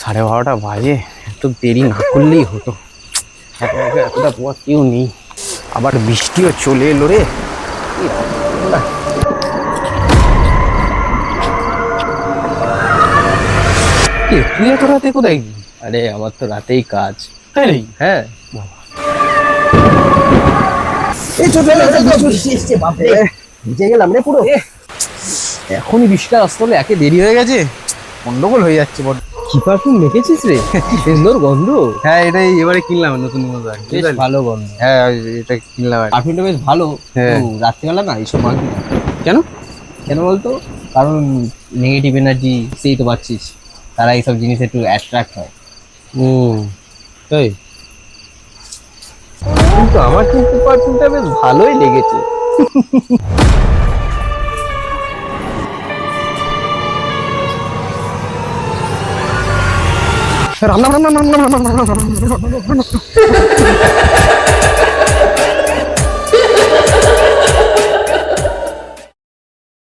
12:30 বাজে, এত দেরি না করলেই হতো। একা একা এতটা পথ কেউ নেই, আবার বৃষ্টিও চলে এলো রে। তুই এত রাতে কোথায় গেলি? আরে আমার তো রাতেই কাজ। তাই নাকি? হ্যাঁ, এই চল চল ভিজে গেলাম রে পুরো। এখনই বৃষ্টিটা আসতে হলে, একে দেরি হয়ে গেছে, গন্ডগোল হয়ে যাচ্ছে বড়। কি পারফিউম মেখেছিস রে? কি সুন্দর গন্ধ। হ্যাঁ, এটাই এবারে কিনলাম নতুন মতো আর কি। বেশ ভালো গন্ধ। হ্যাঁ, এটা কিনলাম আর কি। পারফিউমটা বেশ ভালো। হ্যাঁ। তো রাত্রিবেলা না এইসব মাখবি না। কেন? কেন বলতো? কারণ নেগেটিভ এনার্জি, সেই তো পাচ্ছিস, তারা এইসব জিনিস একটু অ্যাট্রাক্ট হয়। তাই? কিন্তু আমার কিন্তু পারফিউমটা বেশ ভালোই লেগেছে। রাম রাম রাম রাম রাম রাম রাম রাম রাম রাম রাম রাম রাম রাম।